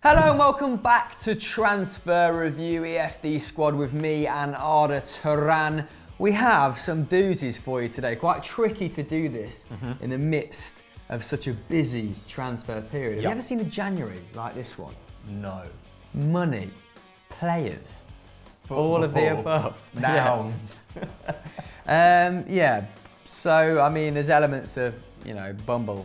Hello and welcome back to Transfer Review EFD Squad with me and Arda Turan. We have some doozies for you today. Quite tricky to do this in the midst of such a busy transfer period. Have you ever seen a January like this one? No. Money, players, Football, all of the above. Nouns. Yeah, so I mean there's elements of, bumble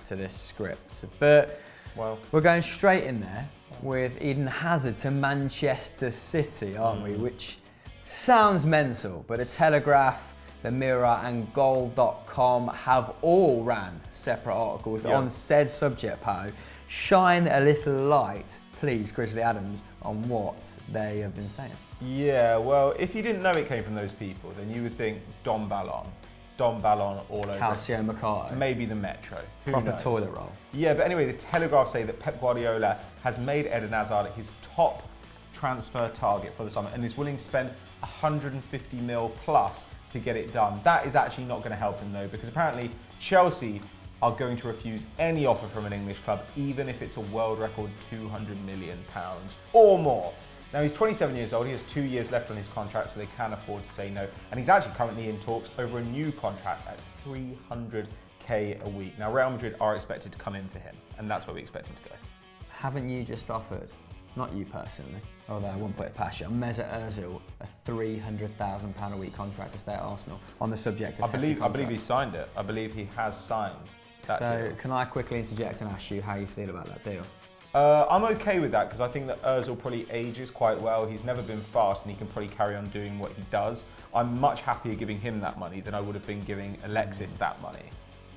to this script, but Well, we're going straight in there with Eden Hazard to Manchester City, aren't we? Which sounds mental, but the Telegraph, the Mirror and Goal.com have all ran separate articles on said subject, Pao. Shine a little light, please, Grizzly Adams, on what they have been saying. yeah, well, if you didn't know it came from those people, then you would think Don Ballon all over. Calcio Mercato. Maybe the Metro. Who Proper knows? toilet roll. Yeah, but anyway, the Telegraph say that Pep Guardiola has made Eden Hazard his top transfer target for the summer and is willing to spend 150 mil plus to get it done. That is actually not going to help him though, because apparently Chelsea are going to refuse any offer from an English club, even if it's a world record £200 million or more. Now he's 27 years old, he has 2 years left on his contract, so they can afford to say no. And he's actually currently in talks over a new contract at 300k a week. Now Real Madrid are expected to come in for him, and that's where we expect him to go. Haven't you just offered, not you personally, although I wouldn't put it past you, Mesut Ozil a £300,000 a week contract to stay at Arsenal on the subject of I believe he signed it. I believe he has signed that So deal. can I quickly interject and ask you how you feel about that deal? I'm okay with that because I think that Ozil probably ages quite well. He's never been fast and he can probably carry on doing what he does. I'm much happier giving him that money than I would have been giving Alexis that money.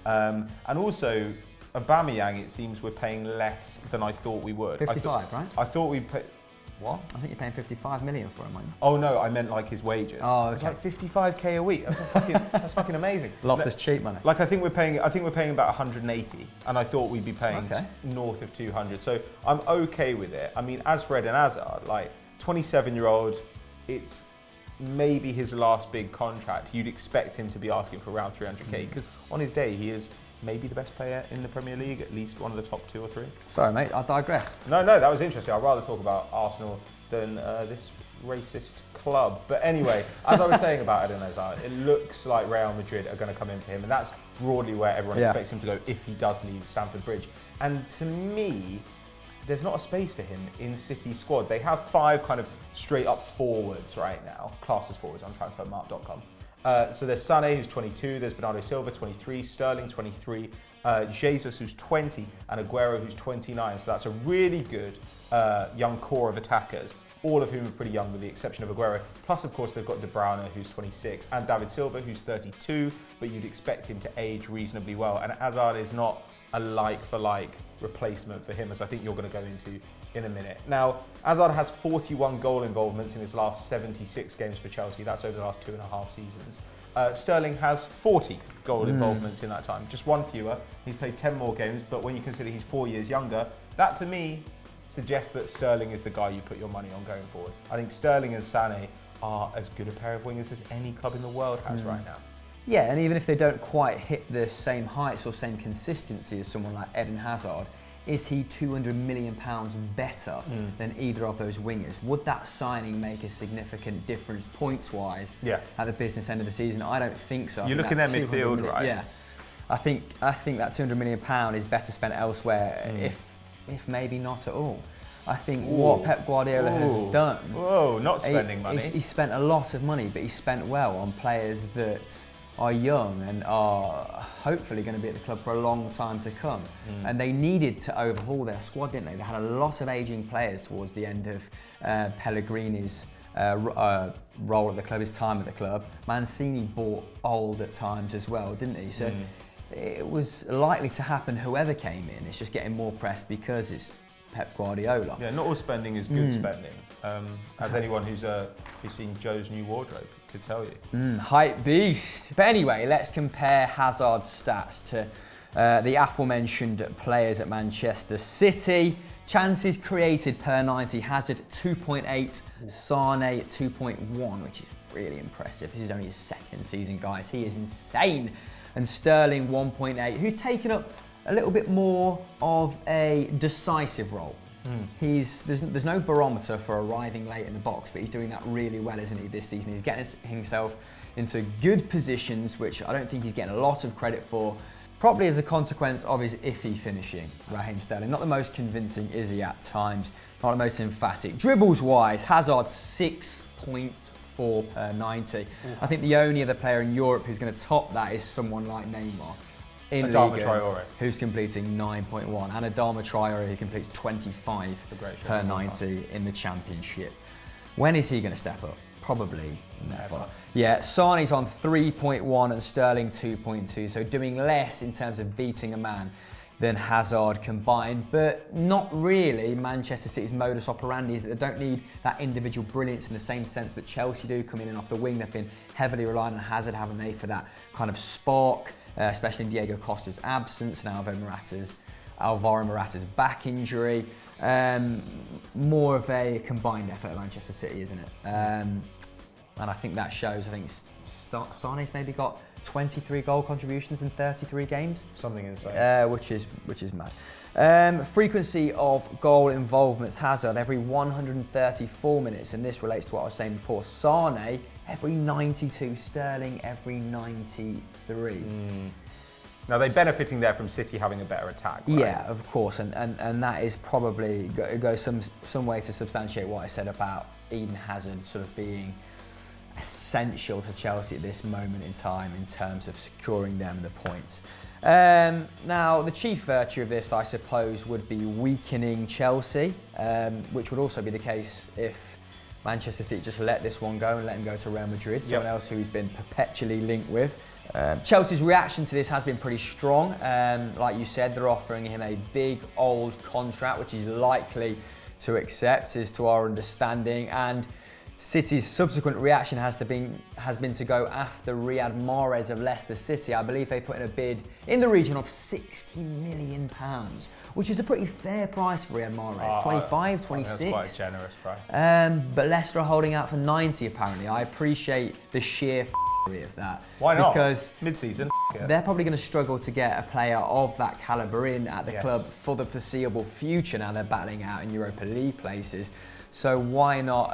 And also, Aubameyang, it seems we're paying less than I thought we would. 55, right? I thought we'd pay... What? I think you're paying 55 million for him, aren't you? Oh no, I meant like his wages. Oh, It's okay. like 55k a week. That's fucking amazing. Loftus cheap money. Like I think we're paying about 180, and I thought we'd be paying Okay. north of 200. So I'm okay with it. I mean, as for Eden Hazard, like 27-year-old, it's maybe his last big contract. You'd expect him to be asking for around 300k because on his day he is maybe the best player in the Premier League, at least one of the top 2 or 3. Sorry, mate, I digressed. No, that was interesting. I'd rather talk about Arsenal than this racist club. But anyway, as I was saying about Eden Hazard, it looks like Real Madrid are going to come in for him, and that's broadly where everyone expects him to go if he does leave Stamford Bridge. And to me, there's not a space for him in City's squad. They have 5 kind of straight up forwards right now, classed as forwards on transfermarkt.com. So there's Sané, who's 22, there's Bernardo Silva, 23, Sterling, 23, Jesus, who's 20, and Aguero, who's 29. So that's a really good young core of attackers, all of whom are pretty young with the exception of Aguero. Plus, of course, they've got De Bruyne, who's 26, and David Silva, who's 32, but you'd expect him to age reasonably well. And Hazard is not a like-for-like replacement for him, as I think you're going to go into in a minute. Now, Hazard has 41 goal involvements in his last 76 games for Chelsea. That's over the last 2.5 seasons. Sterling has 40 goal involvements in that time, just one fewer. He's played 10 more games, but when you consider he's 4 years younger, that to me suggests that Sterling is the guy you put your money on going forward. I think Sterling and Sané are as good a pair of wingers as any club in the world has right now. Yeah, and even if they don't quite hit the same heights or same consistency as someone like Eden Hazard, is he £200 million better than either of those wingers? Would that signing make a significant difference points-wise at the business end of the season? I don't think so. You look at their midfield, right? Yeah, I think that £200 million is better spent elsewhere, if maybe not at all. I think what Pep Guardiola has done... Whoa, not spending money. He spent a lot of money, but he spent well on players that are young and are hopefully going to be at the club for a long time to come. And they needed to overhaul their squad, didn't they? They had a lot of ageing players towards the end of Pellegrini's role at the club, his time at the club. Mancini bought old at times as well, didn't he? So it was likely to happen whoever came in. It's just getting more pressed because it's Pep Guardiola. Yeah, not all spending is good spending. As anyone who's seen Joe's new wardrobe could tell you. Hype beast. But anyway, let's compare Hazard's stats to the aforementioned players at Manchester City. Chances created per 90, Hazard 2.8, Sané 2.1, which is really impressive. This is only his second season, guys. He is insane. And Sterling 1.8, who's taken up a little bit more of a decisive role There's no barometer for arriving late in the box, but he's doing that really well, isn't he, this season? He's getting himself into good positions, which I don't think he's getting a lot of credit for, probably as a consequence of his iffy finishing, Raheem Sterling. Not the most convincing, is he, at times? Not the most emphatic. Dribbles-wise, Hazard 6.4 per 90. I think the only other player in Europe who's going to top that is someone like Neymar in Liga, who's completing 9.1, and Adama Traore, who completes 25 per 90 in the Championship. When is he going to step up? Probably never. Yeah, Sané's on 3.1 and Sterling 2.2, so doing less in terms of beating a man than Hazard combined, but not really Manchester City's modus operandi is that they don't need that individual brilliance in the same sense that Chelsea do, coming in off the wing. They've been heavily reliant on Hazard, haven't they, for that kind of spark, especially in Diego Costa's absence and Alvaro Morata's back injury. More of a combined effort at Manchester City, isn't it? And I think that shows. I think Sané's maybe got 23 goal contributions in 33 games. Something insane. Which is mad. Frequency of goal involvements, Hazard every 134 minutes, and this relates to what I was saying before. Sané every 92, Sterling every 93. Now they're benefiting there from City having a better attack, right? Yeah, of course, and that is probably goes some way to substantiate what I said about Eden Hazard sort of being essential to Chelsea at this moment in time in terms of securing them the points. Now, the chief virtue of this, I suppose, would be weakening Chelsea, which would also be the case if Manchester City just let this one go and let him go to Real Madrid, someone else who he's been perpetually linked with. Chelsea's reaction to this has been pretty strong. Like you said, they're offering him a big old contract, which he's likely to accept, is to our understanding. And City's subsequent reaction has been to go after Riyad Mahez of Leicester City. I believe they put in a bid in the region of £60 million, which is a pretty fair price for Riyad Mahez. 25, 26. That's quite a generous price. But Leicester are holding out for 90 apparently. I appreciate the sheer of that. Why not? Because mid-season, they're probably going to struggle to get a player of that calibre in at the club for the foreseeable future. Now they're battling out in Europa League places. So why not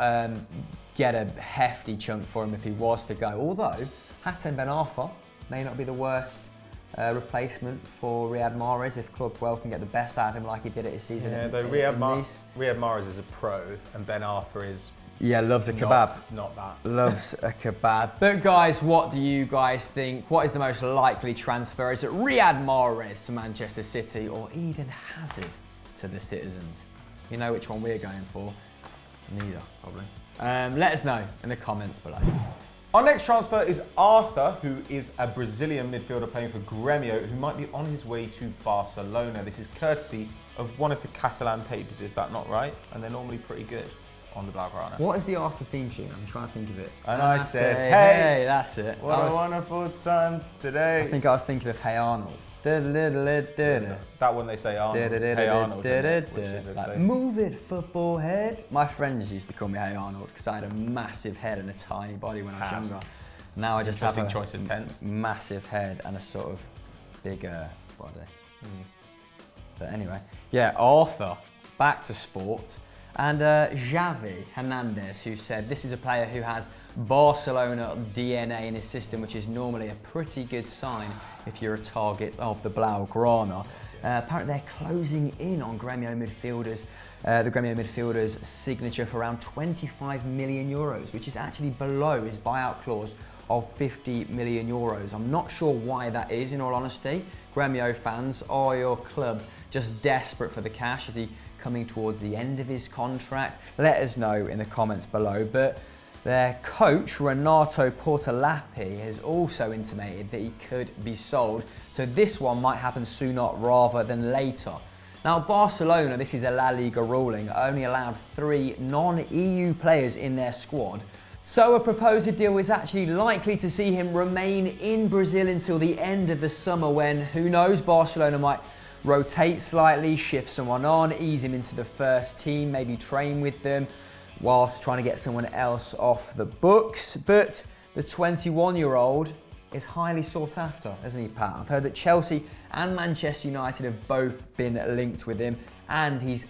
get a hefty chunk for him if he was to go? Although Hatem Ben Arfa may not be the worst replacement for Riyad Mahez if Club 12 can get the best out of him like he did at his season. Yeah, though Riyad Mahez is a pro and Ben Arfa is loves a kebab. Not that. Loves a kebab. But guys, what do you guys think? What is the most likely transfer? Is it Riyad Mahez to Manchester City or Eden Hazard to the Citizens? You know which one we're going for. Neither, probably. Let us know in the comments below. Our next transfer is Arthur, who is a Brazilian midfielder playing for Grêmio, who might be on his way to Barcelona. This is courtesy of one of the Catalan papers, is that not right? And they're normally pretty good on the Blaugrana. What is the Arthur theme tune? I'm trying to think of it. And I said, hey, that's it. What a wonderful time today. I think I was thinking of Hey Arnold. That one they say Arnold. Hey Arnold. Like, move it, football head. My friends used to call me Hey Arnold because I had a massive head and a tiny body when I was younger. Now I just have a choice of tense. Massive head and a sort of bigger body. But anyway, yeah, Arthur, back to sport. And Xavi Hernandez, who said this is a player who has Barcelona DNA in his system, which is normally a pretty good sign if you're a target of the Blaugrana. Apparently they're closing in on Grêmio midfielders, the Grêmio midfielder's signature for around 25 million euros, which is actually below his buyout clause of 50 million euros. I'm not sure why that is, in all honesty. Grêmio fans, are your club just desperate for the cash? Is he coming towards the end of his contract? Let us know in the comments below. But their coach, Renato Portalappi, has also intimated that he could be sold. So this one might happen sooner rather than later. Now, Barcelona, this is a La Liga ruling, only allowed 3 non-EU players in their squad. So a proposed deal is actually likely to see him remain in Brazil until the end of the summer when, who knows, Barcelona might rotate slightly, shift someone on, ease him into the first team, maybe train with them whilst trying to get someone else off the books. But the 21-year-old is highly sought after, isn't he, Pat? I've heard that Chelsea and Manchester United have both been linked with him, and he's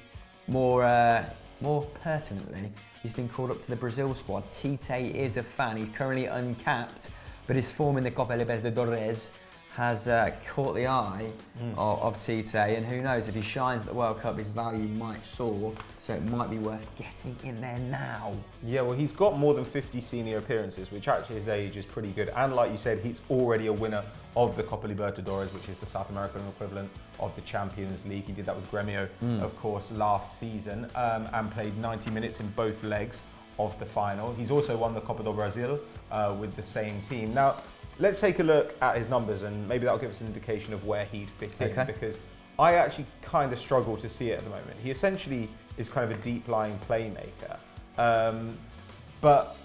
more pertinently, he's been called up to the Brazil squad. Tite is a fan. He's currently uncapped, but his form in the Copa Libertadores has caught the eye of Tite, and who knows, if he shines at the World Cup, his value might soar, so it might be worth getting in there now. Yeah, well, he's got more than 50 senior appearances, which actually his age is pretty good, and like you said, he's already a winner of the Copa Libertadores, which is the South American equivalent of the Champions League. He did that with Gremio, of course, last season, and played 90 minutes in both legs of the final. He's also won the Copa do Brasil with the same team. Now, let's take a look at his numbers, and maybe that'll give us an indication of where he'd fit in, because I actually kind of struggle to see it at the moment. He essentially is kind of a deep-lying playmaker, but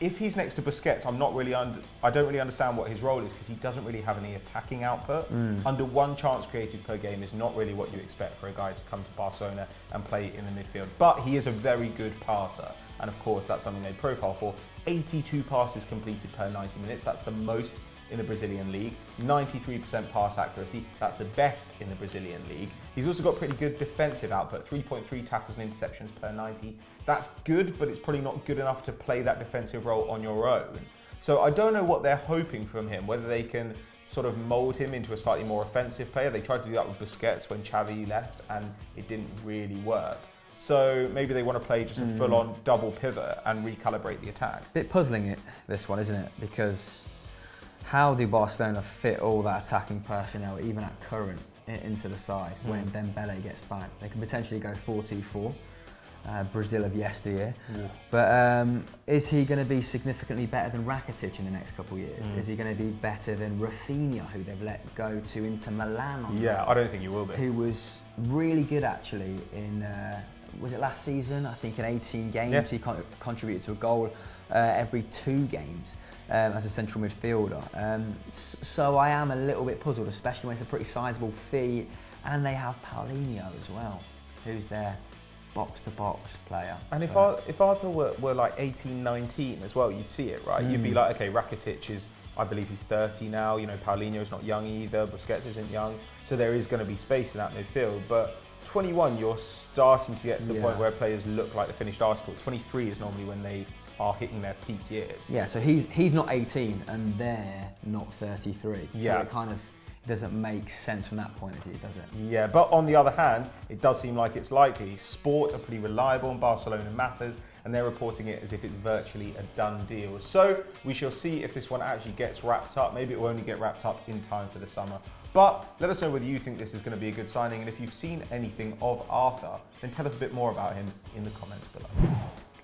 if he's next to Busquets, I don't really understand what his role is, because he doesn't really have any attacking output. Under one chance created per game is not really what you expect for a guy to come to Barcelona and play in the midfield. But he is a very good passer, and of course that's something they profile for. 82 passes completed per 90 minutes, that's the most in the Brazilian league. 93% pass accuracy, that's the best in the Brazilian league. He's also got pretty good defensive output, 3.3 tackles and interceptions per 90. That's good, but it's probably not good enough to play that defensive role on your own. So I don't know what they're hoping from him, whether they can sort of mould him into a slightly more offensive player. They tried to do that with Busquets when Xavi left, and it didn't really work. So maybe they want to play just a full-on double pivot and recalibrate the attack. Bit puzzling, this one, isn't it? Because how do Barcelona fit all that attacking personnel, even at current, into the side when Dembele gets back? They can potentially go 4-2-4, Brazil of yesteryear. But is he going to be significantly better than Rakitic in the next couple of years? Is he going to be better than Rafinha, who they've let go to Inter Milan on? Yeah, I don't think he will be. Who was really good actually in, was it last season? I think in 18 games he contributed to a goal every 2 games. As a central midfielder. So I am a little bit puzzled, especially when it's a pretty sizable fee, and they have Paulinho as well, who's their box-to-box player. And if Arthur were like 18, 19 as well, you'd see it, right? You'd be like, okay, Rakitic is, I believe he's 30 now, you know, Paulinho's not young either, Busquets isn't young, so there is going to be space in that midfield, but 21, you're starting to get to the point where players look like the finished article. 23 is normally when they are hitting their peak years. Yeah, so he's not 18 and they're not 33. Yeah. So it kind of doesn't make sense from that point of view, does it? Yeah, but on the other hand, it does seem like it's likely. Sport are pretty reliable and Barcelona matters, and they're reporting it as if it's virtually a done deal. So we shall see if this one actually gets wrapped up. Maybe it will only get wrapped up in time for the summer. But let us know whether you think this is going to be a good signing, and if you've seen anything of Arthur, then tell us a bit more about him in the comments below.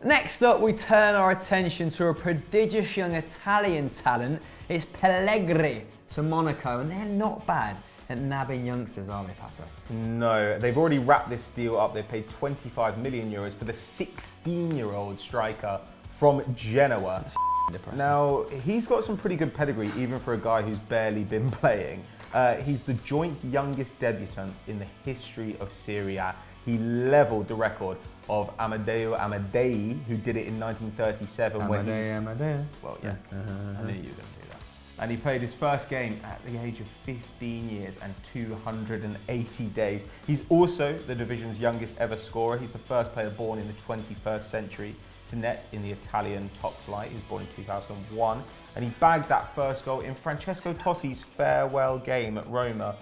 Next up, we turn our attention to a prodigious young Italian talent. It's Pellegri to Monaco, and they're not bad at nabbing youngsters, are they, Pato? No, they've already wrapped this deal up. They've paid 25 million euros for the 16-year-old striker from Genoa. Now, he's got some pretty good pedigree, even for a guy who's barely been playing. He's the joint youngest debutant in the history of Serie A. He levelled the record of Amedeo Amadei, who did it in 1937. Amadeo. Well, yeah, I knew you were going to do that. And he played his first game at the age of 15 years and 280 days. He's also the division's youngest ever scorer. He's the first player born in the 21st century to net in the Italian top flight. He was born in 2001, and he bagged that first goal in Francesco Totti's farewell game at Roma.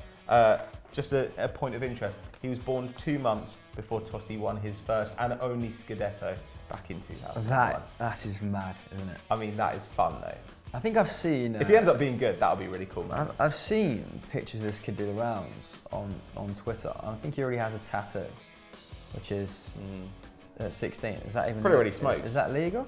Just a point of interest, he was born 2 months before Totti won his first and only Scudetto back in 2001. That is mad, isn't it? I mean, that is fun though. I think I've seen... if he ends up being good, that'll be really cool, man. I've seen pictures of this kid do the rounds on Twitter. I think he already has a tattoo, which is 16. Is that even... Probably already smoked. Is that legal?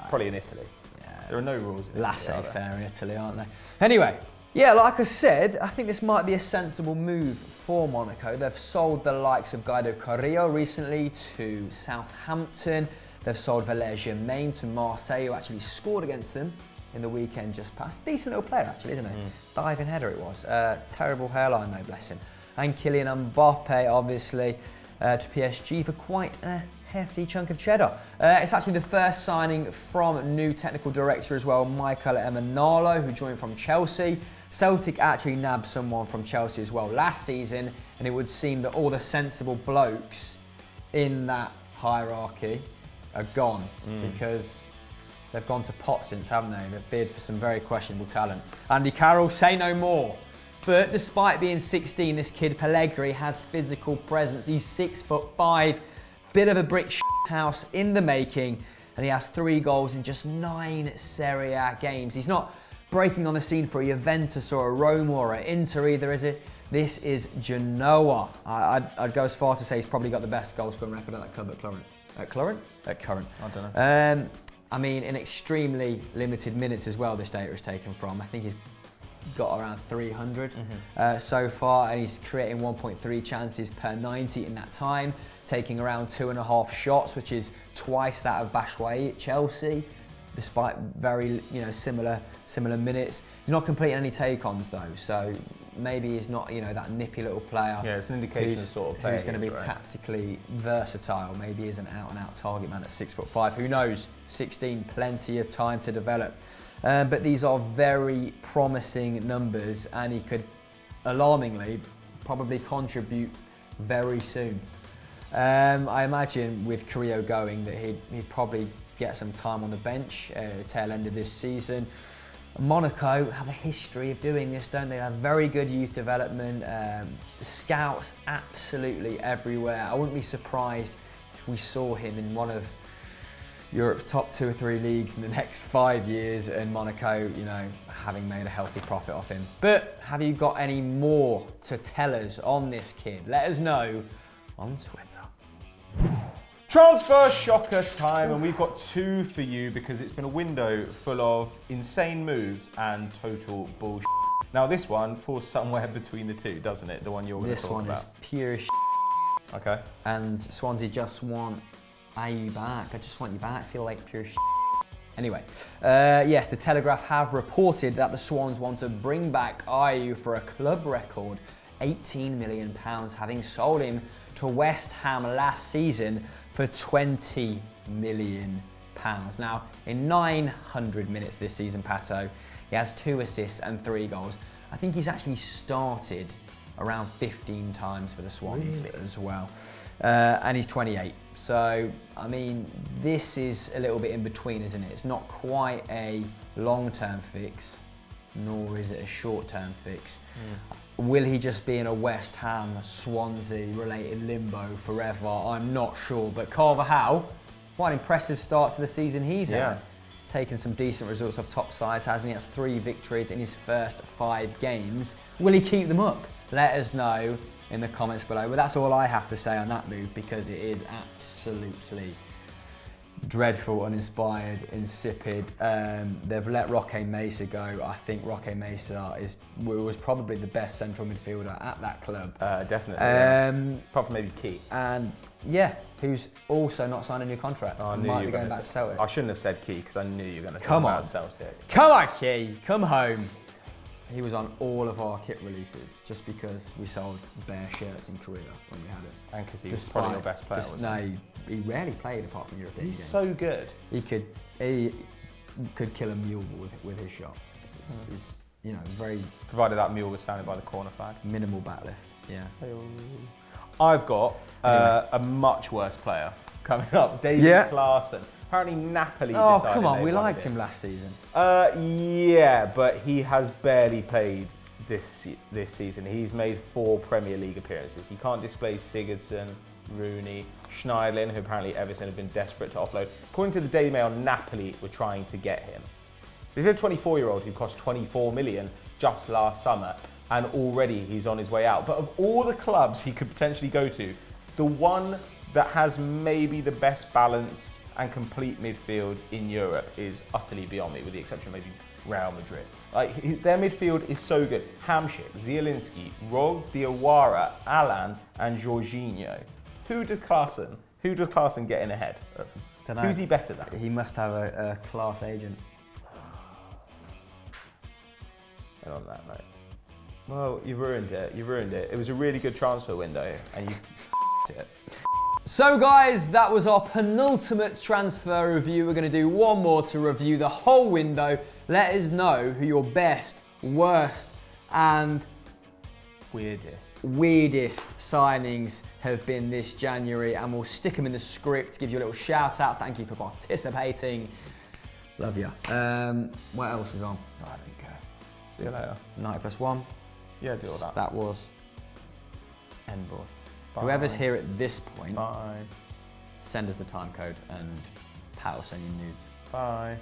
Probably in Italy. Yeah. There are no rules in Italy. Laissez-faire in Italy, aren't they? Anyway, yeah, like I said, I think this might be a sensible move for Monaco. They've sold the likes of Guido Carrillo recently to Southampton. They've sold Valère Germain to Marseille, who actually scored against them in the weekend just past. Decent little player, actually, isn't he? Diving header it was. Terrible hairline, though, bless him. And Kylian Mbappe, obviously, to PSG for quite a hefty chunk of cheddar. It's actually the first signing from new technical director as well, Michael Emenalo, who joined from Chelsea. Celtic actually nabbed someone from Chelsea as well last season, and it would seem that all the sensible blokes in that hierarchy are gone because they've gone to pot since, haven't they? They've bid for some very questionable talent. Andy Carroll, say no more. But despite being 16, this kid Pellegri has physical presence. He's 6'5", bit of a brick house in the making, and he has 3 goals in just 9 Serie A games. He's not breaking on the scene for a Juventus or a Roma or an Inter either, is it? This is Genoa. I'd go as far to say he's probably got the best goal scoring record at that club at Current. At Current. I don't know. I mean, in extremely limited minutes as well, this data is taken from. I think he's got around 300 so far, and he's creating 1.3 chances per 90 in that time, taking around 2.5 shots, which is twice that of Batshuayi at Chelsea, despite very similar minutes. He's not completing any take-ons though, so maybe he's not that nippy little player. Yeah, it's an indication of sort of player who's going to be right? tactically versatile. Maybe he's an out-and-out target man at 6'5". Who knows? 16, plenty of time to develop. But these are very promising numbers, and he could, alarmingly, probably contribute very soon. I imagine with Carrillo going that he'd probably get some time on the bench at the tail end of this season. Monaco have a history of doing this, don't they? They have very good youth development, scouts absolutely everywhere. I wouldn't be surprised if we saw him in one of Europe's top 2 or 3 leagues in the next 5 years, and Monaco, having made a healthy profit off him. But have you got any more to tell us on this kid? Let us know on Twitter. Transfer shocker time, and we've got 2 for you because it's been a window full of insane moves and total bullshit. Now this one falls somewhere between the 2, doesn't it? The one you're going to talk about. This one is pure Okay. And Swansea just want you back. I just want you back. I feel like pure Anyway, yes, the Telegraph have reported that the Swans want to bring back Ayew for a club record £18 million, having sold him to West Ham last season for £20 million. Now, in 900 minutes this season, Pato, he has 2 assists and 3 goals. I think he's actually started around 15 times for the Swans as well. And he's 28. So, I mean, this is a little bit in between, isn't it? It's not quite a long-term fix, nor is it a short-term fix. Will he just be in a West Ham, Swansea-related limbo forever? I'm not sure. But Carvajal, what an impressive start to the season he's had. Taken some decent results off top sides, hasn't he? Has 3 victories in his first 5 games. Will he keep them up? Let us know in the comments below. But that's all I have to say on that move, because it is absolutely dreadful, uninspired, insipid. They've let Roque Mesa go. I think Roque Mesa was probably the best central midfielder at that club. Definitely. Apart from maybe Key. And yeah, who's also not signed a new contract. I might be going back to Celtic. I shouldn't have said Key because I knew you were going to talk about Celtic. Come on, Key, come home. He was on all of our kit releases just because we sold bare shirts in Korea when we had it. And because he was probably your best player, wasn't he rarely played apart from European games. He's so good. He could kill a mule with his shot. It's very... Provided that mule was standing by the corner flag. Minimal backlift, yeah. I've got a much worse player coming up, David Klaassen. Apparently Napoli decided come on, we liked him last season. Yeah, but he has barely played this season. He's made 4 Premier League appearances. He can't display Sigurdsson, Rooney, Schneiderlin, who apparently Everton have been desperate to offload. According to the Daily Mail, Napoli were trying to get him. This is a 24-year-old who cost 24 million just last summer, and already he's on his way out. But of all the clubs he could potentially go to, the one that has maybe the best balanced and complete midfield in Europe is utterly beyond me, with the exception of maybe Real Madrid. Like, their midfield is so good. Hamšík, Zielinski, Rog, Diawara, Alan, and Jorginho. Who does Klaassen get in ahead of? Dunno. Who's he better than? He must have a class agent. And on that, mate. Well, you've ruined it. It was a really good transfer window, and you f***ed it. So guys, that was our penultimate transfer review. We're going to do one more to review the whole window. Let us know who your best, worst, and weirdest signings have been this January, and we'll stick them in the script, give you a little shout out. Thank you for participating. Love you. What else is on? I don't care. See you later. 90+1. Yeah, do all that. That was end board. Bye. Whoever's here at this point, Bye. send us the time code and Pat will send you nudes. Bye.